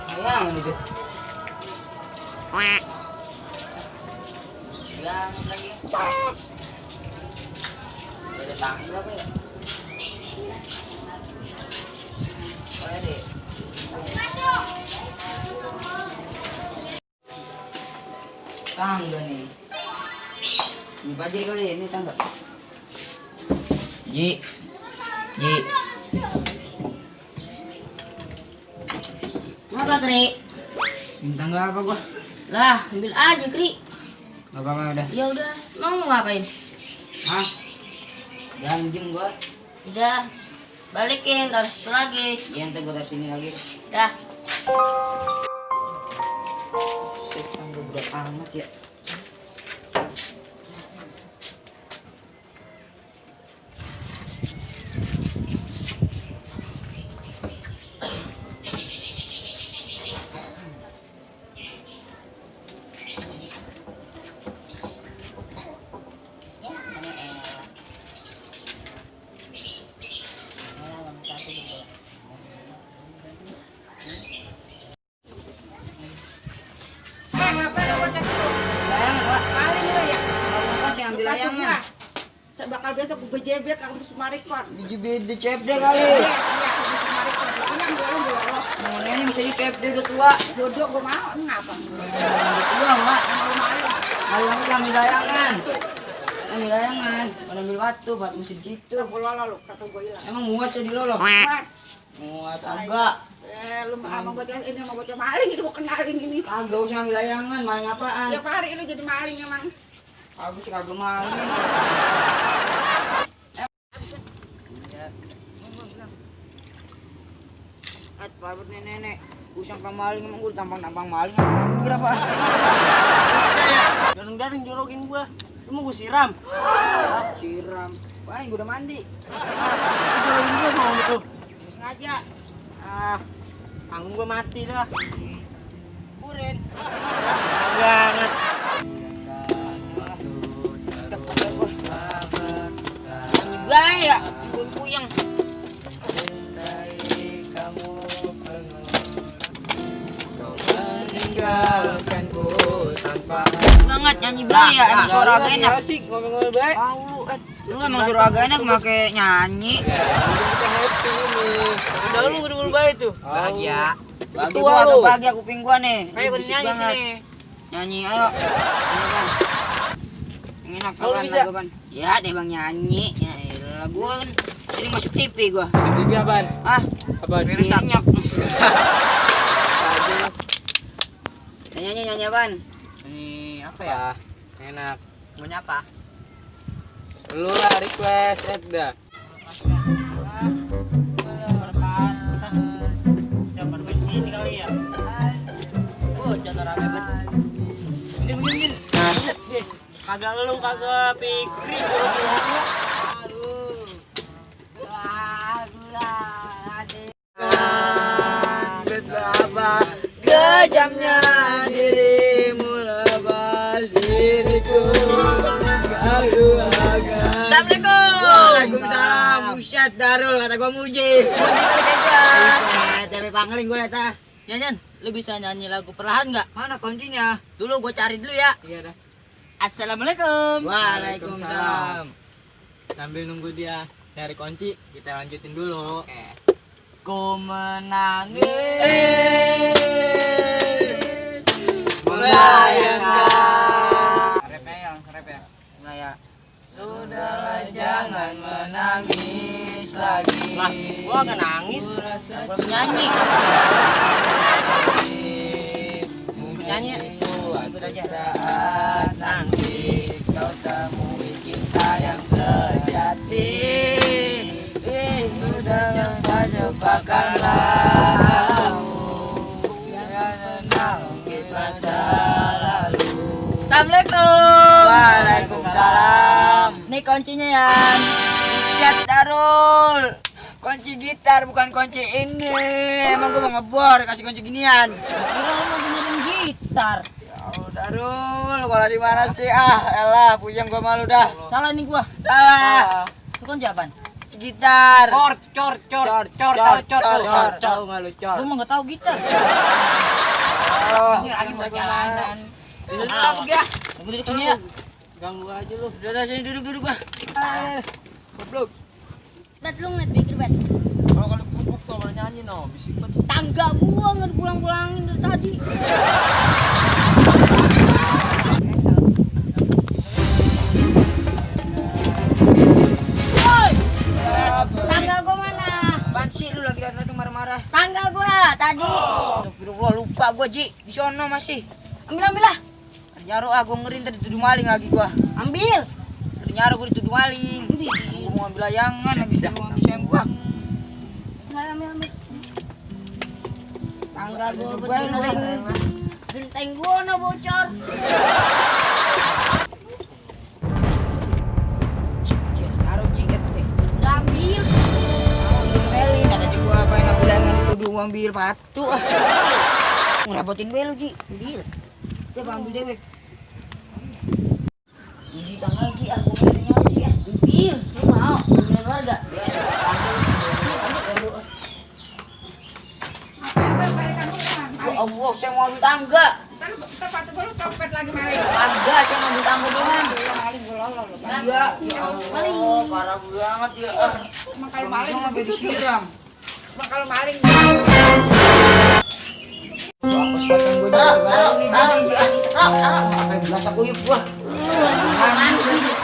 Sayang itu. Ya, lagi. Ada tangga apa ya? Boleh deh. Tangga nih. Ini bajir kali ini tangga. Ji. Ji. Apa, Kri? Minta nggak apa gua? Lah, ambil aja, Kri. Nggak apa-apa udah. Ya udah, mau ngapain? Hah? Jangan jem gua. Udah, balikin, taruh situ lagi. Iya, ntar gua taruh sini lagi. Dah. Set, tangga berat amat ya. Layangan. Saya bakal besok gue jebet aku semari kuat. Di CFD kali. Iya, aku semari kuat. Ini belum. Mana ini bisa di CFD udah tua. Jodoh gue mau, ngapa? Udah tua, Mak. Malu-malu. Layangan ambil layangan. Ambil layangan. Mana ambil batu mesti di situ. Aku lolo lu, kata gue hilang. Emang muat jadi lolo? Mat, Muat agak. lu mau buat ini mau buat maling itu gue kenalin ini. Kagak usah ambil layangan, maling apaan? Tiap hari lu jadi maling emang. Aku sih kagak maling. Pabut nenek, usang maling emang gue tampang-tampang maling apa kira apa? Garing-garing jorokin gua. Lu mau gua siram? Siram. Wah, gue udah mandi. Jorokin gua mau gitu. Sengaja. Ah, tanggung gua mati dah. Burin. Banget. Gaya, puyeng. Meninggalkanku tanpa banget nyanyi gaya, emang suara agak enak. Asik ngomong-ngomong baik. Lu emang suara agak enak make nyanyi. Kita happy nih. Udah lu ngomong baik tuh. Bahagia. Bagi gua agak bahagia kuping gua nih. Ayo Berisik nyanyi banget. sini. Nyanyi ayo. Ayo, Ban. Yang enak Kalau kapan bisa. lagu, Ban? Ya, deh Bang nyanyi. Ya elah, gua kan sering masuk TV gua. Bibi apaan? Ah, Apaan? minyak. Nyanyi apaan? Ini apa ya? Enak. Mau nyapa? Lu lah request Edda. Oh, jangan rame banget. Min. Kagak lu kagak pikir Betapa kejamnya dirimu lebal diriku. Assalamualaikum. Waalaikumsalam. Buset Darul kata gua muji. Buset, tapi pangling gua neta. Nyanyian, lu bisa nyanyi lagu perlahan nggak? Mana kuncinya? Dulu gue cari dulu ya. Iya dah. Assalamualaikum. Waalaikumsalam. Sambil nunggu dia nyari kunci, kita lanjutin dulu. Ku menangis Melayangkan. Rep ya. Mulai ya. Sudahlah jangan menangis lagi. Lah, gua agak nangis. Nyanyi. Nyanyi. Ikut aja. Saat nanti kau temui cinta yang sejati. Sudahlah jebakanlah. Jangan menangis masa lalu. Assalamualaikum. Waalaikumsalam. Nih kuncinya Yan. Buset Darul. Kunci gitar bukan kunci ini. Emang gua mau ngebor kasih kunci ginian. Kira lu mau benerin gitar. Darul, kalau di mana sih? Ah, elah, puyeng gua malu dah. Salah nih gua. Salah. Itu kan jawaban. Gitar. Cor. Tahu nggak lu cor? Lu mah enggak tahu gitar. Oh, Ini lagi buat jalanan. Duduk ya. Aku duduk sini ya. Ganggu aja lu. Udah sini duduk ah. Goblok. Bet lu ngeliat pikir bet. Kalau kubuk tuh kalau nyanyi no, bisik banget. Tangga gua enggak dipulang-pulangin dari tadi. Woi. Tangga gua mana? Apaan sih lu lagi datang marah-marah? Tangga gua tadi. Astagfirullah, lupa gua, Ji. Di sono masih. Ambil lah. Ada nyaru gua ngerin tadi dituduh maling lagi gua. Ambil. Ada nyaru gua dituduh maling. Gua mau ambil layangan lagi suruh ambil sempak. Ambil. Tangga gua Gua benerin. Genteng gua no bocor. Nyaru jiket deh. Ambil. Melin ada juga apa yang ambil layangan dituduh gua ambil patu. Ngerapotin gue lu, Ji. Ambil. Coba ambil dewek. Ini tangga Ji, aku mau nyawa Ji ya. Ambil. Lu mau? Ambil warga. Ya Allah, saya mau ambil tangga. Ntar sepatu gue lu copet lagi maling. Tangga, saya mau ambil tangga doang. Maling gue lolo. Iya, ya Allah, parah banget ya. Emang kalau maling Langsung sampai disiram. Emang kalau maling. Apa sepatu gue Taruh, gara-gara ini jadi. taruh. Pakai gelas aku yuk gua. Mandi.